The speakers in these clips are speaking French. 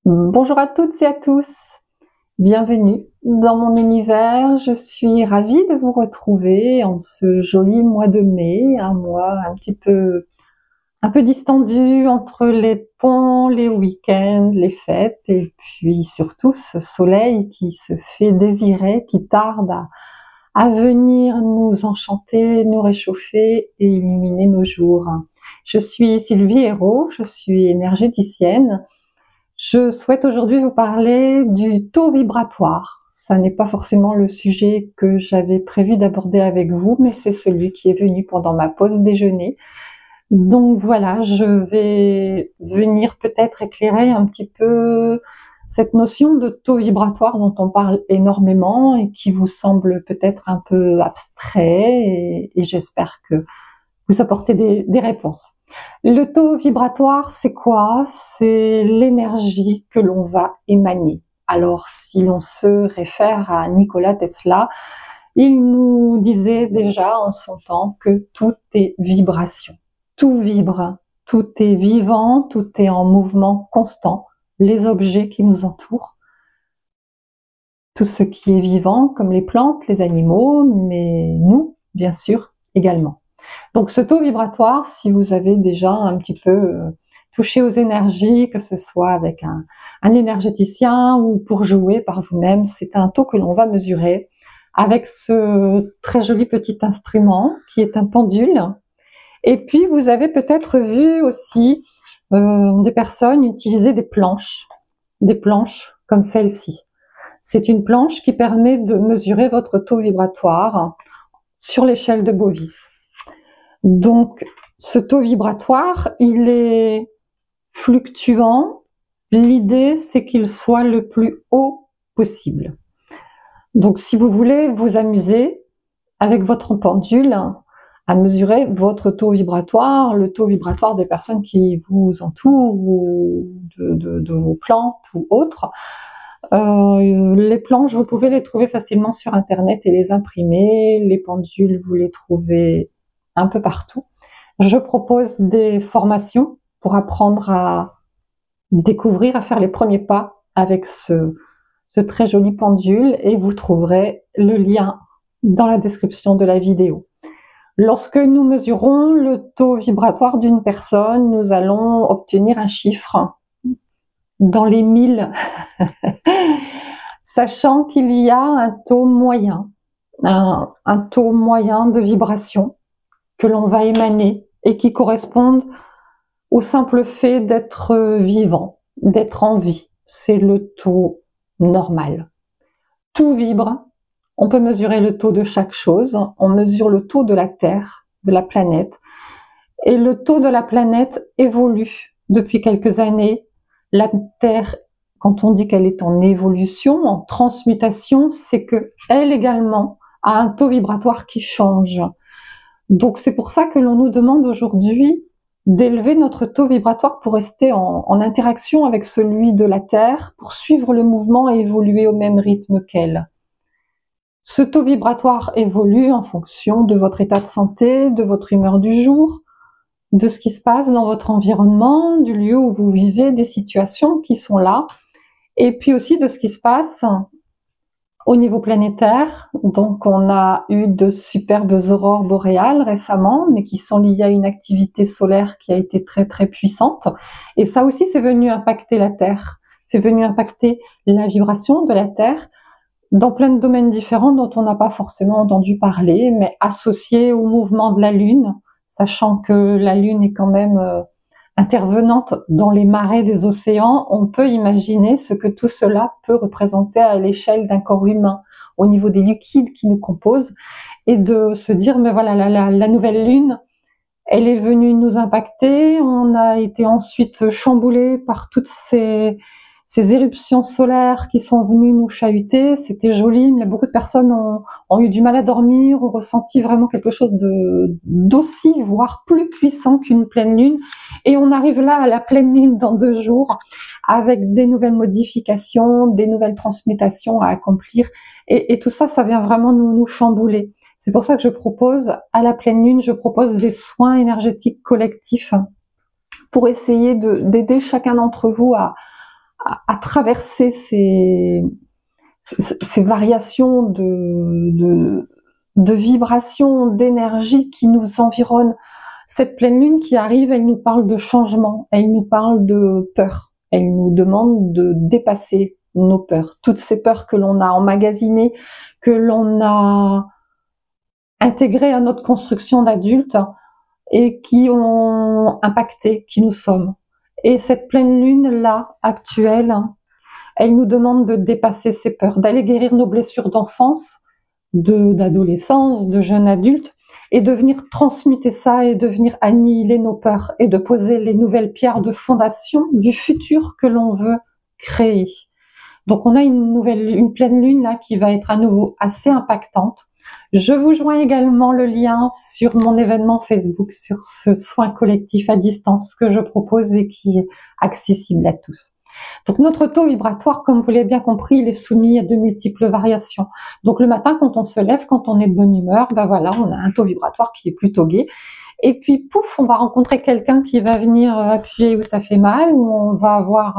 Bonjour à toutes et à tous, bienvenue dans mon univers. Je suis ravie de vous retrouver en ce joli mois de mai, un mois un peu distendu entre les ponts, les week-ends, les fêtes et puis surtout ce soleil qui se fait désirer, qui tarde à venir nous enchanter, nous réchauffer et illuminer nos jours. Je suis Sylvie Hérault, je suis énergéticienne. Je souhaite aujourd'hui vous parler du taux vibratoire. Ça n'est pas forcément le sujet que j'avais prévu d'aborder avec vous, mais c'est celui qui est venu pendant ma pause déjeuner. Donc voilà, je vais venir peut-être éclairer un petit peu cette notion de taux vibratoire dont on parle énormément et qui vous semble peut-être un peu abstrait et j'espère que vous apportez des réponses. Le taux vibratoire, c'est quoi? C'est l'énergie que l'on va émaner. Alors, si l'on se réfère à Nikola Tesla, il nous disait déjà en son temps que tout est vibration. Tout vibre, tout est vivant, tout est en mouvement constant. Les objets qui nous entourent, tout ce qui est vivant, comme les plantes, les animaux, mais nous, bien sûr, également. Donc ce taux vibratoire, si vous avez déjà un petit peu touché aux énergies, que ce soit avec un énergéticien ou pour jouer par vous-même, c'est un taux que l'on va mesurer avec ce très joli petit instrument qui est un pendule. Et puis vous avez peut-être vu aussi des personnes utiliser des planches comme celle-ci. C'est une planche qui permet de mesurer votre taux vibratoire sur l'échelle de Bovis. Donc, ce taux vibratoire, il est fluctuant. L'idée, c'est qu'il soit le plus haut possible. Donc, si vous voulez vous amuser avec votre pendule à mesurer votre taux vibratoire, le taux vibratoire des personnes qui vous entourent ou de vos plantes ou autres, les planches, vous pouvez les trouver facilement sur Internet et les imprimer. Les pendules, vous les trouvez un peu partout. Je propose des formations pour apprendre à découvrir, à faire les premiers pas avec ce très joli pendule et vous trouverez le lien dans la description de la vidéo. Lorsque nous mesurons le taux vibratoire d'une personne, nous allons obtenir un chiffre dans les 1000, sachant qu'il y a un taux moyen, un taux moyen de vibration que l'on va émaner et qui correspondent au simple fait d'être vivant, d'être en vie. C'est le taux normal. Tout vibre. On peut mesurer le taux de chaque chose. On mesure le taux de la Terre, de la planète. Et le taux de la planète évolue depuis quelques années. La Terre, quand on dit qu'elle est en évolution, en transmutation, c'est qu'elle également a un taux vibratoire qui change. Donc c'est pour ça que l'on nous demande aujourd'hui d'élever notre taux vibratoire pour rester en interaction avec celui de la Terre, pour suivre le mouvement et évoluer au même rythme qu'elle. Ce taux vibratoire évolue en fonction de votre état de santé, de votre humeur du jour, de ce qui se passe dans votre environnement, du lieu où vous vivez, des situations qui sont là, et puis aussi de ce qui se passe au niveau planétaire. Donc on a eu de superbes aurores boréales récemment, mais qui sont liées à une activité solaire qui a été très très puissante. Et ça aussi, c'est venu impacter la Terre. C'est venu impacter la vibration de la Terre dans plein de domaines différents dont on n'a pas forcément entendu parler, mais associés au mouvement de la Lune, sachant que la Lune est quand même intervenante dans les marées des océans. On peut imaginer ce que tout cela peut représenter à l'échelle d'un corps humain, au niveau des liquides qui nous composent, et de se dire, mais voilà, la nouvelle Lune, elle est venue nous impacter. On a été ensuite chamboulé par toutes ces éruptions solaires qui sont venues nous chahuter. C'était joli, mais beaucoup de personnes ont eu du mal à dormir, ont ressenti vraiment quelque chose d'aussi, voire plus puissant qu'une pleine lune. Et on arrive là à la pleine lune dans 2 jours, avec des nouvelles modifications, des nouvelles transmutations à accomplir. Et tout ça, ça vient vraiment nous chambouler. C'est pour ça que je propose, à la pleine lune, je propose des soins énergétiques collectifs pour essayer d'aider chacun d'entre vous à à traverser ces variations de vibrations, d'énergie qui nous environnent. Cette pleine lune qui arrive, elle nous parle de changement, elle nous parle de peur, elle nous demande de dépasser nos peurs, toutes ces peurs que l'on a emmagasinées, que l'on a intégrées à notre construction d'adulte et qui ont impacté qui nous sommes. Et cette pleine lune là, actuelle, elle nous demande de dépasser ces peurs, d'aller guérir nos blessures d'enfance, d'adolescence, de jeune adulte, et de venir transmuter ça et de venir annihiler nos peurs et de poser les nouvelles pierres de fondation du futur que l'on veut créer. Donc on a une pleine lune là qui va être à nouveau assez impactante. Je vous joins également le lien sur mon événement Facebook, sur ce soin collectif à distance que je propose et qui est accessible à tous. Donc notre taux vibratoire, comme vous l'avez bien compris, il est soumis à de multiples variations. Donc le matin, quand on se lève, quand on est de bonne humeur, ben voilà, on a un taux vibratoire qui est plutôt gai. Et puis pouf, on va rencontrer quelqu'un qui va venir appuyer où ça fait mal, ou on va avoir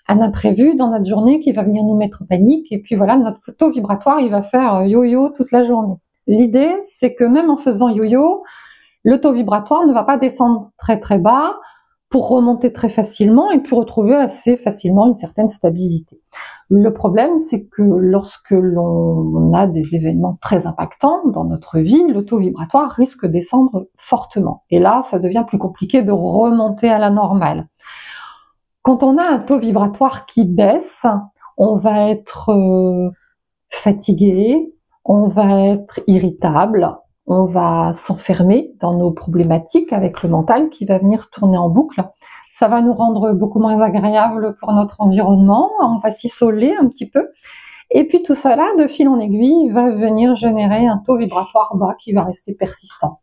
un imprévu dans notre journée qui va venir nous mettre en panique. Et puis voilà, notre taux vibratoire, il va faire yo-yo toute la journée. L'idée, c'est que même en faisant yo-yo, le taux vibratoire ne va pas descendre très très bas, pour remonter très facilement et puis retrouver assez facilement une certaine stabilité. Le problème, c'est que lorsque l'on a des événements très impactants dans notre vie, le taux vibratoire risque de descendre fortement. Et là, ça devient plus compliqué de remonter à la normale. Quand on a un taux vibratoire qui baisse, on va être fatigué, on va être irritable, on va s'enfermer dans nos problématiques avec le mental qui va venir tourner en boucle. Ça va nous rendre beaucoup moins agréable pour notre environnement, on va s'isoler un petit peu. Et puis tout ça là, de fil en aiguille, va venir générer un taux vibratoire bas qui va rester persistant.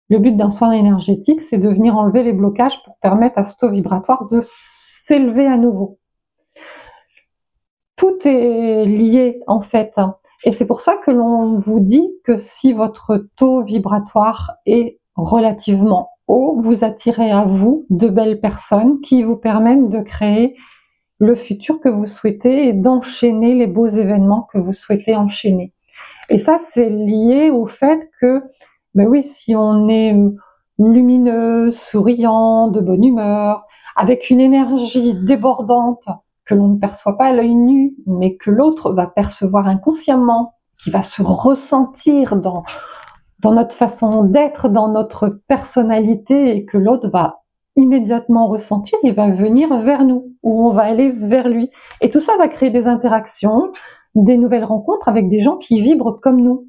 Le but d'un soin énergétique, c'est de venir enlever les blocages pour permettre à ce taux vibratoire de s'élever à nouveau. Tout est lié en fait. Et c'est pour ça que l'on vous dit que si votre taux vibratoire est relativement haut, vous attirez à vous de belles personnes qui vous permettent de créer le futur que vous souhaitez et d'enchaîner les beaux événements que vous souhaitez enchaîner. Et ça, c'est lié au fait que, ben oui, si on est lumineux, souriant, de bonne humeur, avec une énergie débordante, que l'on ne perçoit pas à l'œil nu, mais que l'autre va percevoir inconsciemment, qui va se ressentir dans notre façon d'être, dans notre personnalité, et que l'autre va immédiatement ressentir, il va venir vers nous, ou on va aller vers lui. Et tout ça va créer des interactions, des nouvelles rencontres avec des gens qui vibrent comme nous.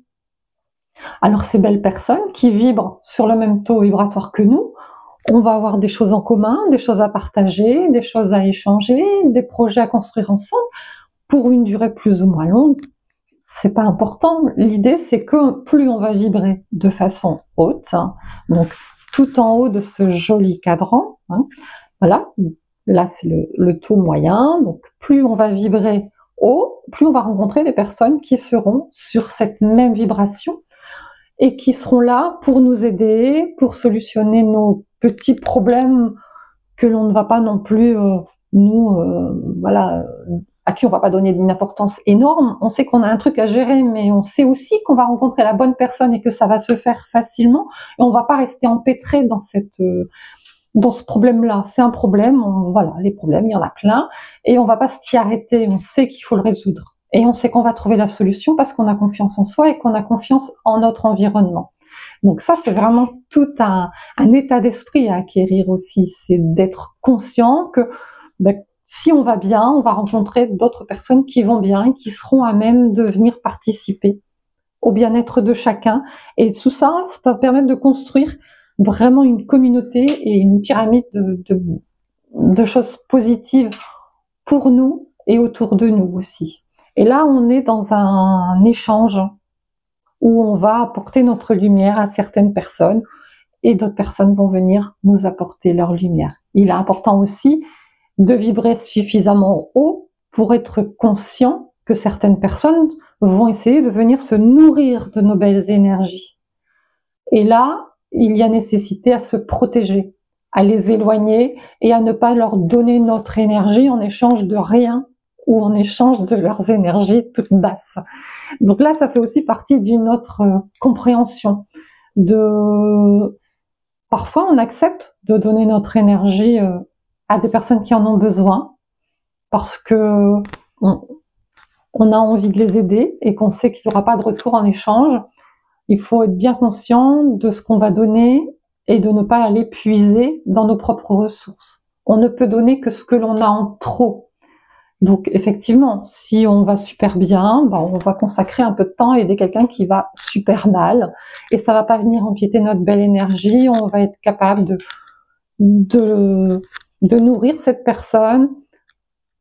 Alors ces belles personnes qui vibrent sur le même taux vibratoire que nous, on va avoir des choses en commun, des choses à partager, des choses à échanger, des projets à construire ensemble pour une durée plus ou moins longue. C'est pas important. L'idée, c'est que plus on va vibrer de façon haute, donc tout en haut de ce joli cadran, voilà, là c'est le taux moyen, donc plus on va vibrer haut, plus on va rencontrer des personnes qui seront sur cette même vibration et qui seront là pour nous aider, pour solutionner nos petits problèmes que l'on ne va pas non plus, voilà, à qui on va pas donner une importance énorme. On sait qu'on a un truc à gérer, mais on sait aussi qu'on va rencontrer la bonne personne et que ça va se faire facilement. Et on va pas rester empêtré dans ce problème-là. C'est un problème, voilà, les problèmes, il y en a plein, et on va pas s'y arrêter. On sait qu'il faut le résoudre. Et on sait qu'on va trouver la solution parce qu'on a confiance en soi et qu'on a confiance en notre environnement. Donc ça, c'est vraiment tout un état d'esprit à acquérir aussi. C'est d'être conscient que si on va bien, on va rencontrer d'autres personnes qui vont bien et qui seront à même de venir participer au bien-être de chacun. Et tout ça, ça va permettre de construire vraiment une communauté et une pyramide de choses positives pour nous et autour de nous aussi. Et là, on est dans un échange où on va apporter notre lumière à certaines personnes et d'autres personnes vont venir nous apporter leur lumière. Il est important aussi de vibrer suffisamment haut pour être conscient que certaines personnes vont essayer de venir se nourrir de nos belles énergies. Et là, il y a nécessité à se protéger. à les éloigner et à ne pas leur donner notre énergie en échange de rien ou en échange de leurs énergies toutes basses. Donc là, ça fait aussi partie d'une autre compréhension. Parfois, on accepte de donner notre énergie à des personnes qui en ont besoin parce que on a envie de les aider et qu'on sait qu'il n'y aura pas de retour en échange. Il faut être bien conscient de ce qu'on va donner et de ne pas aller puiser dans nos propres ressources. On ne peut donner que ce que l'on a en trop. Donc effectivement, si on va super bien, on va consacrer un peu de temps à aider quelqu'un qui va super mal et ça va pas venir empiéter notre belle énergie. On va être capable de nourrir cette personne,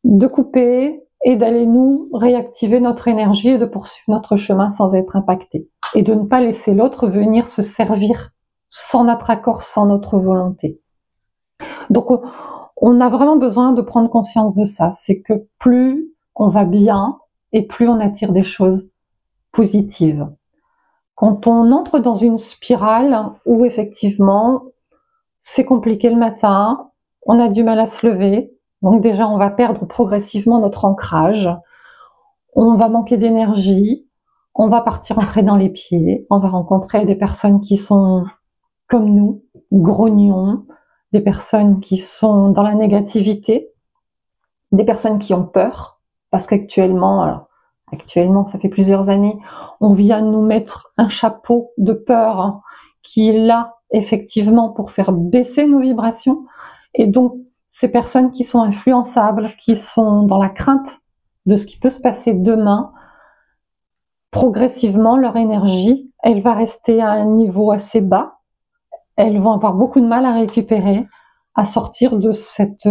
de couper et d'aller nous réactiver notre énergie et de poursuivre notre chemin sans être impacté. Et de ne pas laisser l'autre venir se servir sans notre accord, sans notre volonté. Donc on a vraiment besoin de prendre conscience de ça. C'est que plus on va bien et plus on attire des choses positives. Quand on entre dans une spirale où effectivement c'est compliqué le matin, on a du mal à se lever, donc déjà on va perdre progressivement notre ancrage, on va manquer d'énergie, on va partir entrer dans les pieds, on va rencontrer des personnes qui sont comme nous, grognons, des personnes qui sont dans la négativité, des personnes qui ont peur, parce qu'actuellement, ça fait plusieurs années, on vient nous mettre un chapeau de peur qui est là effectivement pour faire baisser nos vibrations. Et donc, ces personnes qui sont influençables, qui sont dans la crainte de ce qui peut se passer demain, progressivement, leur énergie, elle va rester à un niveau assez bas. Elles vont avoir beaucoup de mal à récupérer, à sortir de cette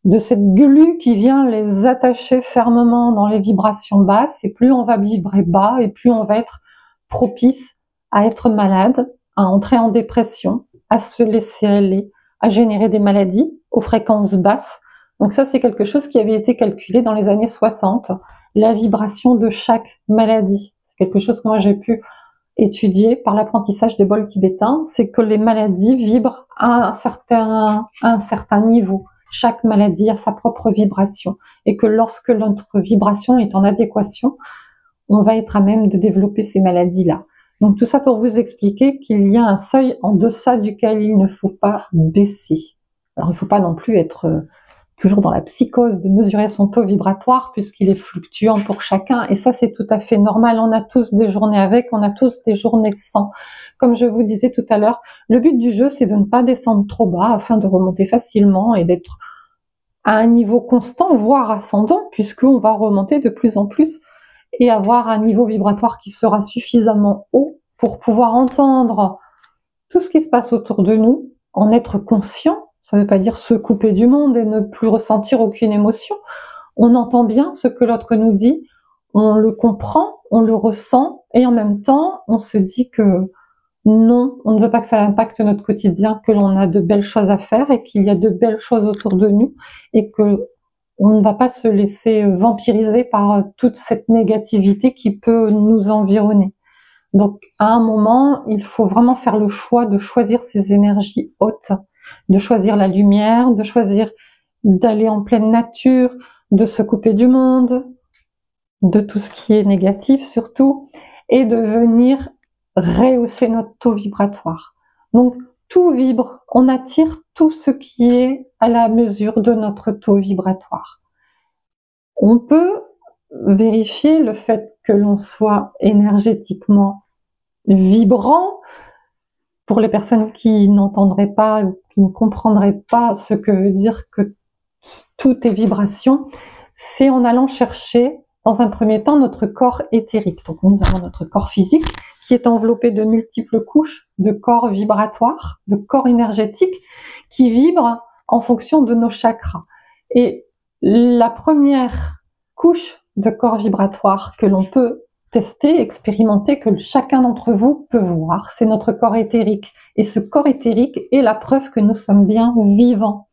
glu qui vient les attacher fermement dans les vibrations basses. Et plus on va vibrer bas, et plus on va être propice à être malade, à entrer en dépression, à se laisser aller, à générer des maladies aux fréquences basses. Donc ça, c'est quelque chose qui avait été calculé dans les années 60, la vibration de chaque maladie. C'est quelque chose que moi j'ai pu étudié par l'apprentissage des bols tibétains, c'est que les maladies vibrent à un certain niveau. Chaque maladie a sa propre vibration et que lorsque notre vibration est en adéquation, on va être à même de développer ces maladies-là. Donc tout ça pour vous expliquer qu'il y a un seuil en deçà duquel il ne faut pas baisser. Alors il ne faut pas non plus être toujours dans la psychose de mesurer son taux vibratoire puisqu'il est fluctuant pour chacun et ça c'est tout à fait normal, on a tous des journées avec, on a tous des journées sans. Comme je vous disais tout à l'heure, le but du jeu c'est de ne pas descendre trop bas afin de remonter facilement et d'être à un niveau constant, voire ascendant, puisqu'on va remonter de plus en plus et avoir un niveau vibratoire qui sera suffisamment haut pour pouvoir entendre tout ce qui se passe autour de nous, en être conscient. Ça ne veut pas dire se couper du monde et ne plus ressentir aucune émotion. On entend bien ce que l'autre nous dit, on le comprend, on le ressent, et en même temps, on se dit que non, on ne veut pas que ça impacte notre quotidien, que l'on a de belles choses à faire et qu'il y a de belles choses autour de nous et que on ne va pas se laisser vampiriser par toute cette négativité qui peut nous environner. Donc, à un moment, il faut vraiment faire le choix de choisir ces énergies hautes, de choisir la lumière, de choisir d'aller en pleine nature, de se couper du monde, de tout ce qui est négatif surtout, et de venir rehausser notre taux vibratoire. Donc, tout vibre, on attire tout ce qui est à la mesure de notre taux vibratoire. On peut vérifier le fait que l'on soit énergétiquement vibrant. Pour les personnes qui n'entendraient pas ou qui ne comprendraient pas ce que veut dire que tout est vibration, c'est en allant chercher dans un premier temps notre corps éthérique. Donc nous avons notre corps physique qui est enveloppé de multiples couches de corps vibratoires, de corps énergétiques qui vibrent en fonction de nos chakras. Et la première couche de corps vibratoire que l'on peut tester, expérimenter, que chacun d'entre vous peut voir, c'est notre corps éthérique. Et ce corps éthérique est la preuve que nous sommes bien vivants.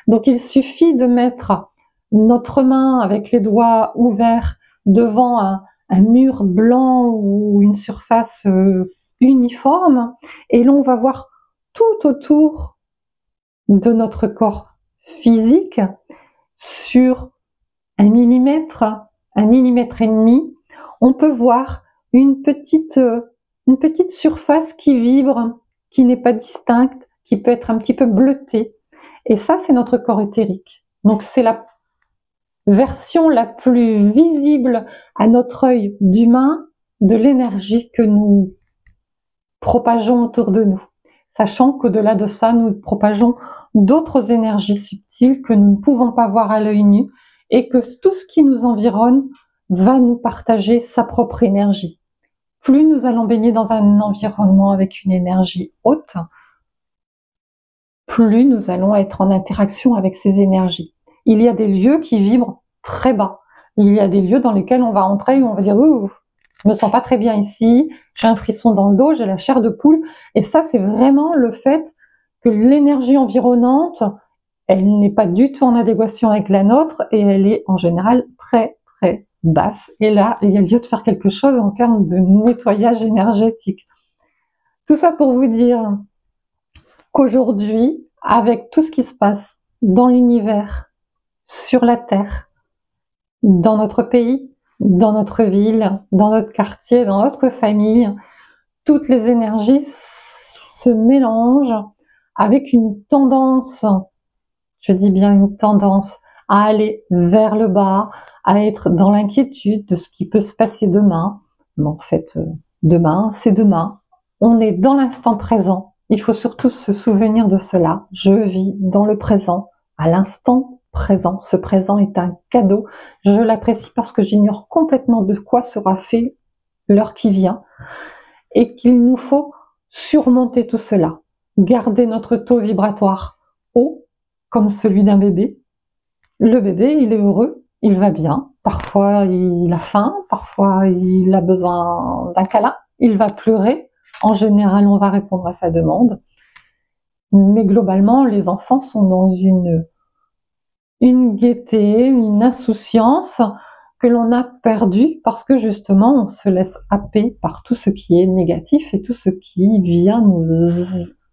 Donc il suffit de mettre notre main avec les doigts ouverts devant un mur blanc ou une surface uniforme et l'on va voir tout autour de notre corps physique sur 1 millimètre et demi, on peut voir une petite surface qui vibre, qui n'est pas distincte, qui peut être un petit peu bleutée. Et ça, c'est notre corps éthérique. Donc c'est la version la plus visible à notre œil d'humain de l'énergie que nous propageons autour de nous. Sachant qu'au-delà de ça, nous propageons d'autres énergies subtiles que nous ne pouvons pas voir à l'œil nu et que tout ce qui nous environne va nous partager sa propre énergie. Plus nous allons baigner dans un environnement avec une énergie haute, plus nous allons être en interaction avec ces énergies. Il y a des lieux qui vibrent très bas. Il y a des lieux dans lesquels on va entrer et on va dire « Ouh, je me sens pas très bien ici, j'ai un frisson dans le dos, j'ai la chair de poule ». Et ça, c'est vraiment le fait que l'énergie environnante, elle n'est pas du tout en adéquation avec la nôtre et elle est en général très très basse. Et là, il y a lieu de faire quelque chose en termes de nettoyage énergétique. Tout ça pour vous dire qu'aujourd'hui, avec tout ce qui se passe dans l'univers, sur la Terre, dans notre pays, dans notre ville, dans notre quartier, dans notre famille, toutes les énergies se mélangent avec une tendance, je dis bien une tendance, à aller vers le bas, à être dans l'inquiétude de ce qui peut se passer demain. Mais en fait, demain, c'est demain. On est dans l'instant présent. Il faut surtout se souvenir de cela. Je vis dans le présent, à l'instant présent. Ce présent est un cadeau. Je l'apprécie parce que j'ignore complètement de quoi sera fait l'heure qui vient et qu'il nous faut surmonter tout cela. Garder notre taux vibratoire haut, comme celui d'un bébé. Le bébé, il est heureux, il va bien. Parfois, il a faim, parfois, il a besoin d'un câlin, il va pleurer. En général, on va répondre à sa demande. Mais globalement, les enfants sont dans une gaieté, une insouciance que l'on a perdue parce que justement, on se laisse happer par tout ce qui est négatif et tout ce qui vient nous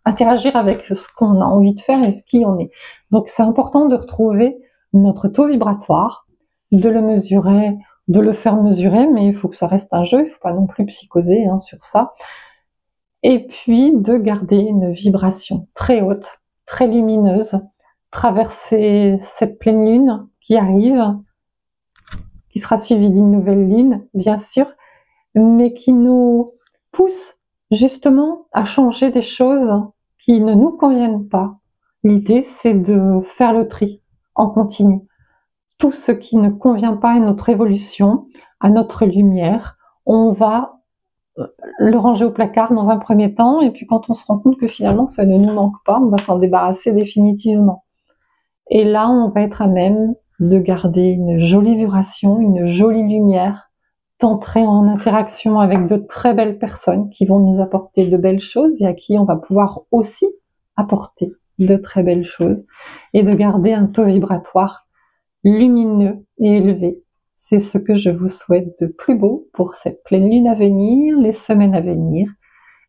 interagir avec ce qu'on a envie de faire et ce qui on est. Donc, c'est important de retrouver notre taux vibratoire, de le mesurer, de le faire mesurer, mais il faut que ça reste un jeu, il ne faut pas non plus psychoser sur ça. Et puis de garder une vibration très haute, très lumineuse, traverser cette pleine lune qui arrive, qui sera suivie d'une nouvelle lune, bien sûr, mais qui nous pousse justement à changer des choses qui ne nous conviennent pas. L'idée, c'est de faire le tri en continu. Tout ce qui ne convient pas à notre évolution, à notre lumière, on va le ranger au placard dans un premier temps, et puis quand on se rend compte que finalement ça ne nous manque pas, on va s'en débarrasser définitivement. Et là, on va être à même de garder une jolie vibration, une jolie lumière, d'entrer en interaction avec de très belles personnes qui vont nous apporter de belles choses et à qui on va pouvoir aussi apporter de très belles choses, et de garder un taux vibratoire lumineux et élevé. C'est ce que je vous souhaite de plus beau pour cette pleine lune à venir, les semaines à venir.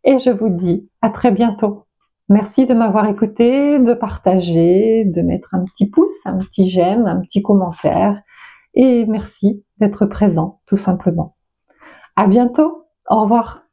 Et je vous dis à très bientôt. Merci de m'avoir écouté, de partager, de mettre un petit pouce, un petit j'aime, un petit commentaire. Et merci d'être présent, tout simplement. À bientôt. Au revoir.